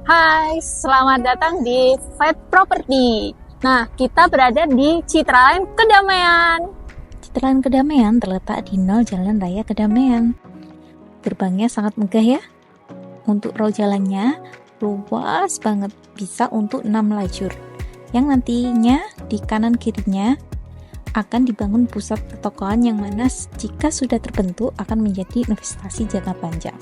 Hai, selamat datang di Fight Property. Nah, kita berada di Citraland Kedamaian. Citraland Kedamaian terletak di 0 Jalan Raya Kedamaian. Gerbangnya sangat megah ya. Untuk roll jalannya luas banget, bisa untuk 6 lajur. Yang nantinya di kanan kirinya akan dibangun pusat pertokoan yang mana jika sudah terbentuk akan menjadi investasi jangka panjang.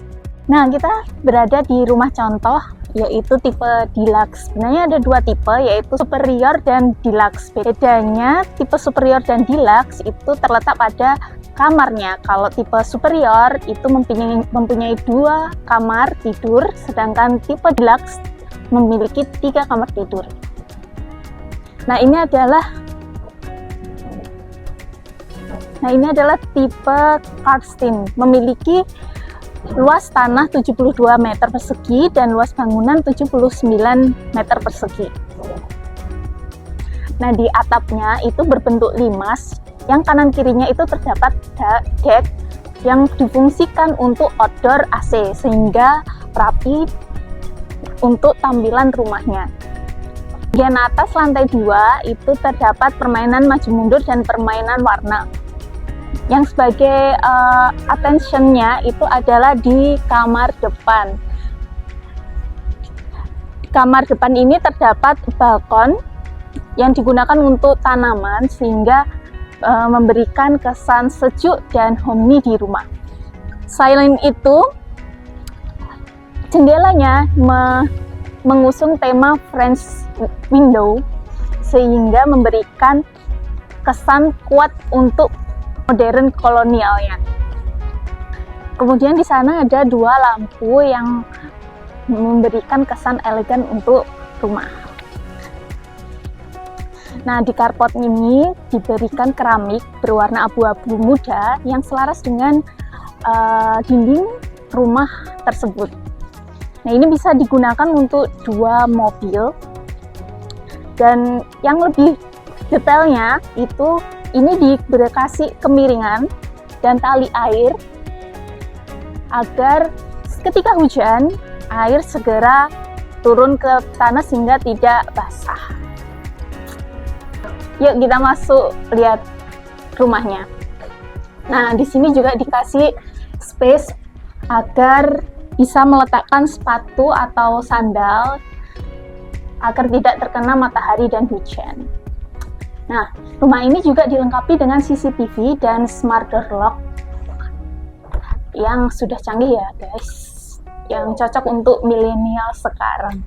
Nah, kita berada di rumah contoh yaitu tipe deluxe. Sebenarnya ada dua tipe, yaitu superior dan deluxe. Bedanya tipe superior dan deluxe itu terletak pada kamarnya. Kalau tipe superior itu mempunyai 2 kamar tidur, sedangkan tipe deluxe memiliki 3 kamar tidur. Nah, ini adalah tipe Karsten, memiliki luas tanah 72 meter persegi dan luas bangunan 79 meter persegi. Nah, di atapnya itu berbentuk limas, yang kanan kirinya itu terdapat deck yang difungsikan untuk outdoor AC sehingga rapi untuk tampilan rumahnya. Bagian atas lantai 2 itu terdapat permainan maju mundur dan permainan warna. Yang sebagai attention-nya itu adalah di kamar depan. Di kamar depan ini terdapat balkon yang digunakan untuk tanaman sehingga memberikan kesan sejuk dan homey di rumah. Selain itu, jendelanya mengusung tema French window sehingga memberikan kesan kuat untuk modern kolonialnya. Kemudian di sana ada 2 lampu yang memberikan kesan elegan untuk rumah. Nah, di carport ini diberikan keramik berwarna abu-abu muda yang selaras dengan dinding rumah tersebut. Nah, ini bisa digunakan untuk 2 mobil. Dan yang lebih detailnya itu ini dikasih kemiringan dan tali air agar ketika hujan air segera turun ke tanah sehingga tidak basah. Yuk kita masuk lihat rumahnya. Nah, di sini juga dikasih space agar bisa meletakkan sepatu atau sandal agar tidak terkena matahari dan hujan. Nah, rumah ini juga dilengkapi dengan CCTV dan smart door lock yang sudah canggih ya guys, yang cocok untuk milenial sekarang.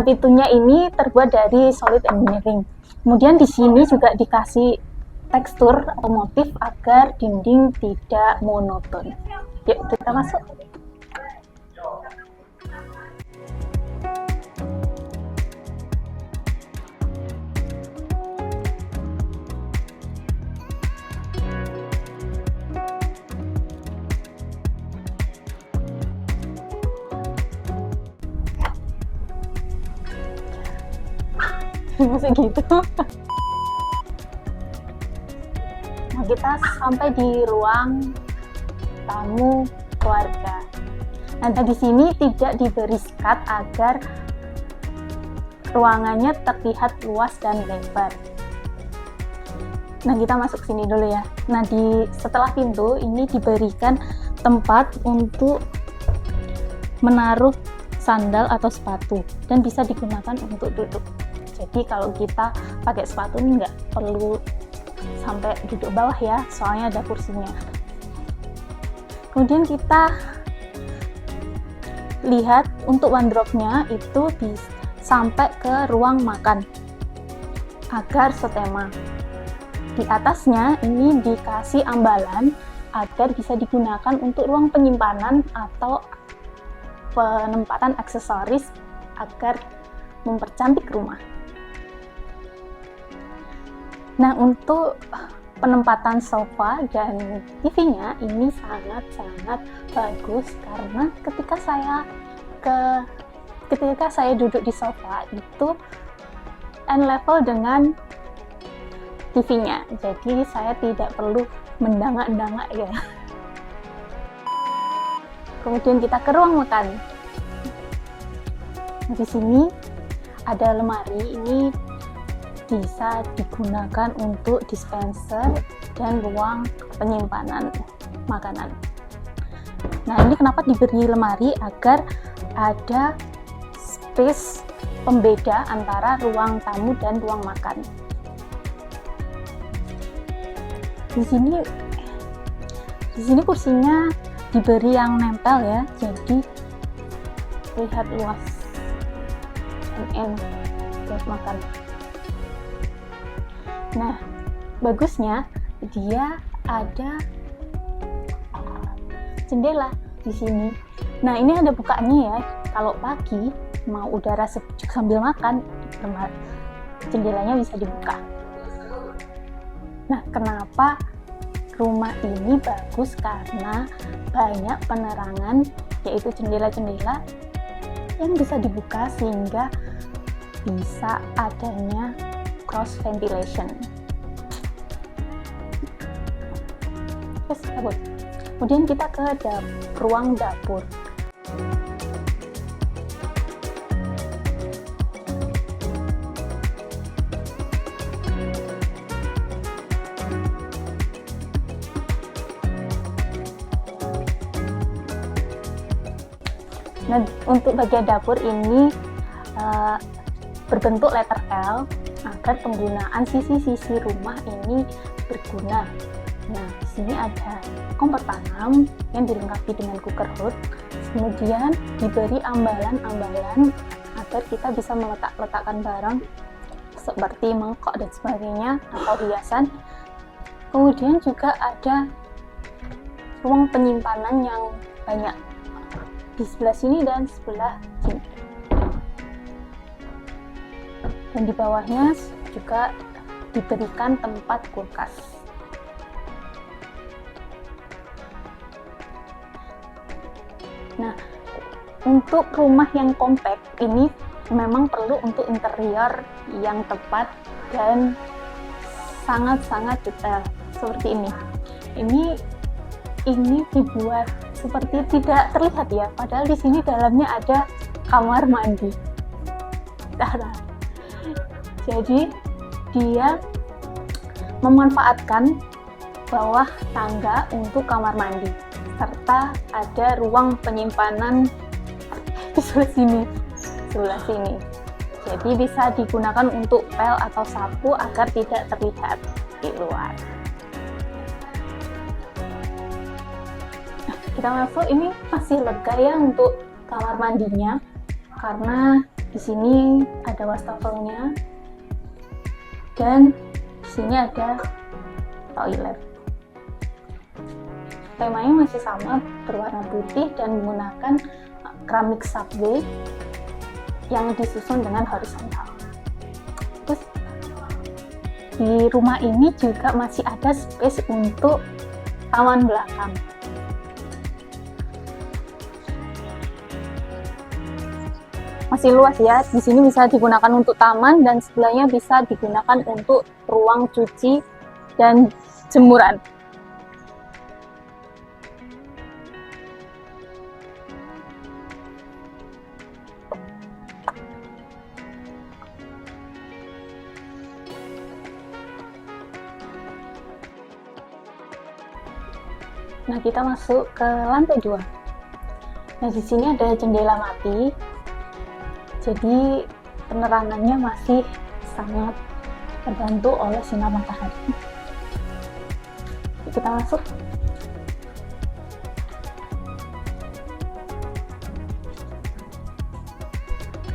Pintunya ini terbuat dari solid engineering. Kemudian di sini juga dikasih tekstur atau motif agar dinding tidak monoton. Yuk kita masuk. Masih gitu. Nah, kita sampai di ruang tamu keluarga. Nah, di sini tidak diberi skat agar ruangannya terlihat luas dan lebar. Nah, kita masuk sini dulu ya. Nah, setelah pintu ini diberikan tempat untuk menaruh sandal atau sepatu dan bisa digunakan untuk duduk. Jadi kalau kita pakai sepatu ini nggak perlu sampai duduk bawah ya, soalnya ada kursinya. Kemudian kita lihat untuk wardrobe-nya itu sampai ke ruang makan agar setema. Di atasnya ini dikasih ambalan agar bisa digunakan untuk ruang penyimpanan atau penempatan aksesoris agar mempercantik rumah. Nah, untuk penempatan sofa dan TV-nya ini sangat-sangat bagus karena ketika saya duduk di sofa itu end level dengan TV-nya. Jadi saya tidak perlu mendangak-dangak ya. Kemudian kita ke ruang makan. Nah, di sini ada lemari, ini bisa digunakan untuk dispenser dan ruang penyimpanan makanan. Nah, ini kenapa diberi lemari, agar ada space pembeda antara ruang tamu dan ruang makan. Di sini kursinya diberi yang nempel ya, jadi lihat luas dan enak buat makan. Nah, bagusnya dia ada jendela di sini. Nah, ini ada bukaannya ya. Kalau pagi mau udara sejuk sambil makan, jendelanya bisa dibuka. Nah, kenapa rumah ini bagus? Karena banyak penerangan, yaitu jendela-jendela yang bisa dibuka sehingga bisa adanya cross ventilation. Terus dapur. Kemudian kita ke ruang dapur. Nah, untuk bagian dapur ini berbentuk letter L agar penggunaan sisi-sisi rumah ini berguna. Nah, di sini ada kompor tanam yang dilengkapi dengan cooker hood, kemudian diberi ambalan-ambalan agar kita bisa meletakkan barang seperti mangkok dan sebagainya atau hiasan. Kemudian juga ada ruang penyimpanan yang banyak di sebelah sini dan sebelah sini. Dan di bawahnya juga diberikan tempat kulkas. Nah, untuk rumah yang kompak ini memang perlu untuk interior yang tepat dan sangat-sangat detail seperti ini. Ini dibuat seperti tidak terlihat ya, padahal di sini dalamnya ada kamar mandi. Jadi dia memanfaatkan bawah tangga untuk kamar mandi, serta ada ruang penyimpanan di sebelah sini. Jadi bisa digunakan untuk pel atau sapu agar tidak terlihat di luar. Kita masuk, ini masih lega ya untuk kamar mandinya, karena di sini ada wastafelnya dan di sini ada toilet. Temanya masih sama, berwarna putih dan menggunakan keramik subway yang disusun dengan horizontal. Terus di rumah ini juga masih ada space untuk taman belakang. Masih luas ya, di sini bisa digunakan untuk taman dan sebelahnya bisa digunakan untuk ruang cuci dan jemuran. Nah, kita masuk ke lantai 2. Nah, di sini ada jendela mati. Jadi penerangannya masih sangat terbantu oleh sinar matahari. Kita masuk.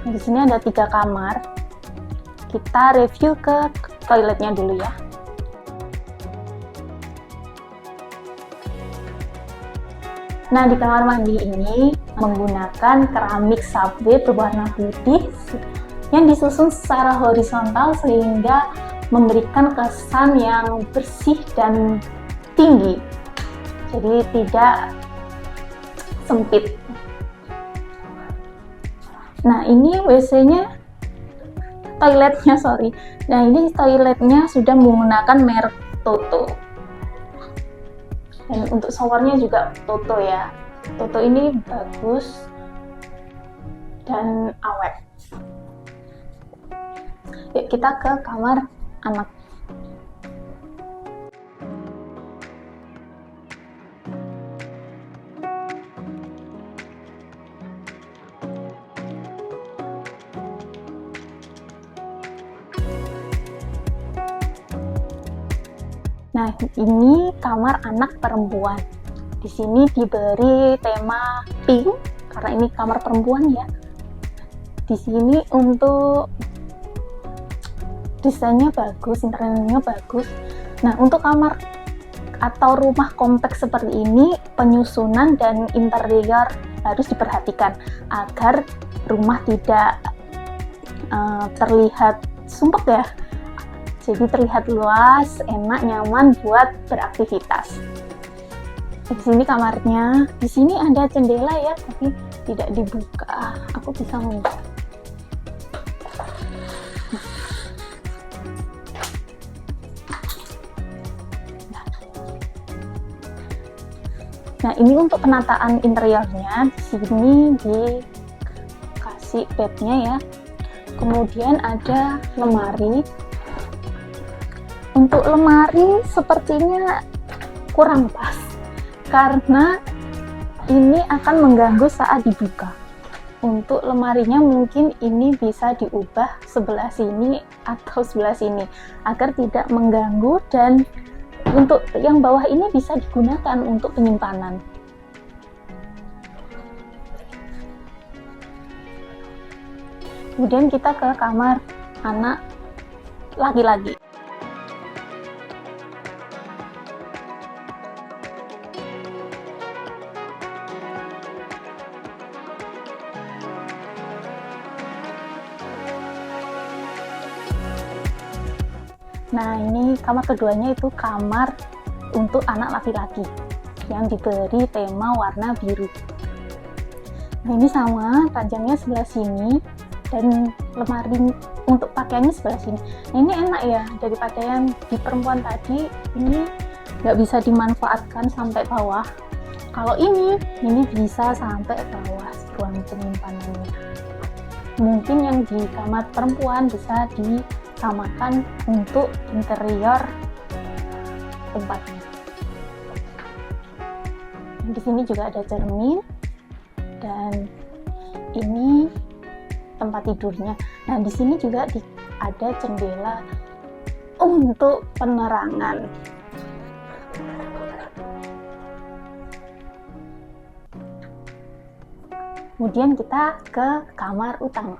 Nah, di sini ada 3 kamar. Kita review ke toiletnya dulu ya. Nah, di kamar mandi ini menggunakan keramik subway berwarna putih yang disusun secara horizontal sehingga memberikan kesan yang bersih dan tinggi. Jadi tidak sempit. Nah, ini Nah, ini toiletnya sudah menggunakan merek Toto. Dan untuk showernya juga Toto ya. Toto ini bagus dan awet. Yuk kita ke kamar anak. Nah, ini kamar anak perempuan. Di sini diberi tema pink karena ini kamar perempuan ya. Di sini untuk desainnya bagus, interiornya bagus. Nah, untuk kamar atau rumah kompleks seperti ini, penyusunan dan interior harus diperhatikan agar rumah tidak terlihat sumpek ya. Jadi terlihat luas, enak, nyaman buat beraktivitas. Di sini kamarnya, di sini ada jendela ya, tapi tidak dibuka. Aku bisa membuka. Nah, ini untuk penataan interiornya. Di sini dikasih bednya ya. Kemudian ada lemari. Untuk lemari sepertinya kurang pas karena ini akan mengganggu saat dibuka. Untuk lemarinya mungkin ini bisa diubah sebelah sini atau sebelah sini agar tidak mengganggu, dan untuk yang bawah ini bisa digunakan untuk penyimpanan. Kemudian kita ke kamar anak laki-laki. Nah, ini kamar keduanya itu kamar untuk anak laki-laki yang diberi tema warna biru. Nah, ini sama, ranjangnya sebelah sini dan lemari untuk pakaiannya sebelah sini. Nah, ini enak ya, daripada yang di perempuan tadi, ini nggak bisa dimanfaatkan sampai bawah. Kalau ini bisa sampai bawah ruang penyimpanannya. Mungkin yang di kamar perempuan bisa disamakan untuk interior tempatnya. Di sini juga ada cermin dan ini tempat tidurnya. Nah, di sini juga ada jendela untuk penerangan. Kemudian kita ke kamar utama.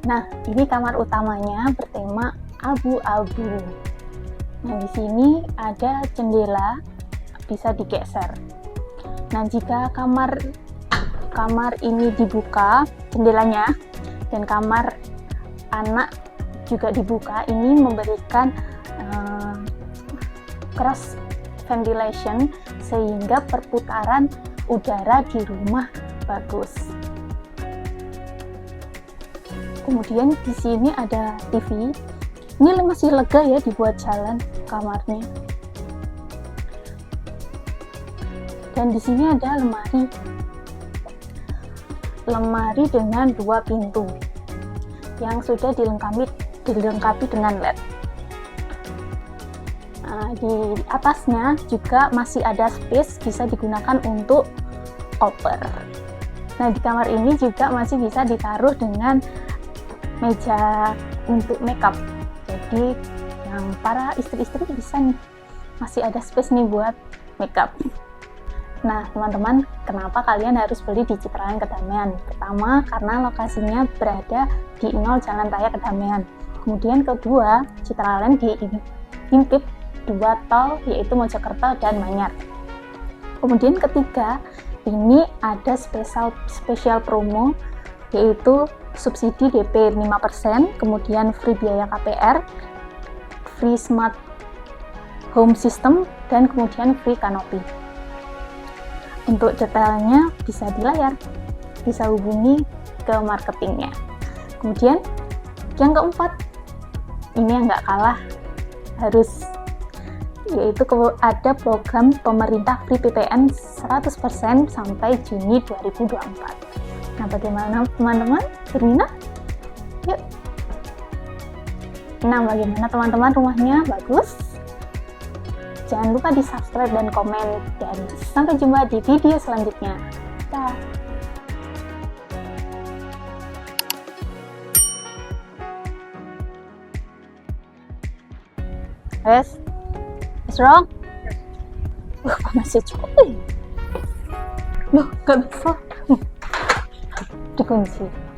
Nah, ini kamar utamanya bertema abu-abu. Nah, di sini ada jendela, bisa digeser. Nah, jika kamar ini dibuka jendelanya dan kamar anak juga dibuka, ini memberikan cross ventilation sehingga perputaran udara di rumah bagus. Kemudian di sini ada TV. Ini masih lega ya dibuat jalan kamarnya. Dan di sini ada lemari dengan 2 pintu yang sudah dilengkapi dengan LED. Nah, di atasnya juga masih ada space, bisa digunakan untuk koper. Nah, di kamar ini juga masih bisa ditaruh dengan meja untuk makeup. Jadi yang para istri-istri bisa nih, masih ada space nih buat makeup. Nah, teman-teman, kenapa kalian harus beli di Citraland Kedamaian? Pertama, karena lokasinya berada di 0 Jalan Raya Kedamaian. Kemudian kedua, Citraland dihimpit 2 tol, yaitu Mojokerto dan Manyar. Kemudian ketiga, ini ada spesial promo, yaitu subsidi DP 5%, kemudian free biaya KPR, free smart home system, dan kemudian free kanopi. Untuk detailnya bisa di layar, bisa hubungi ke marketingnya. Kemudian yang keempat, ini yang nggak kalah harus, yaitu ada program pemerintah free PTN 100% sampai Juni 2024. Nah, bagaimana teman-teman? Berminat? Yuk. Nah, bagaimana teman-teman, rumahnya bagus? Jangan lupa di subscribe dan komen, dan sampai jumpa di video selanjutnya. Dah. Wes wrong? Masih cukup. Loh, gak bisa. Dikunci.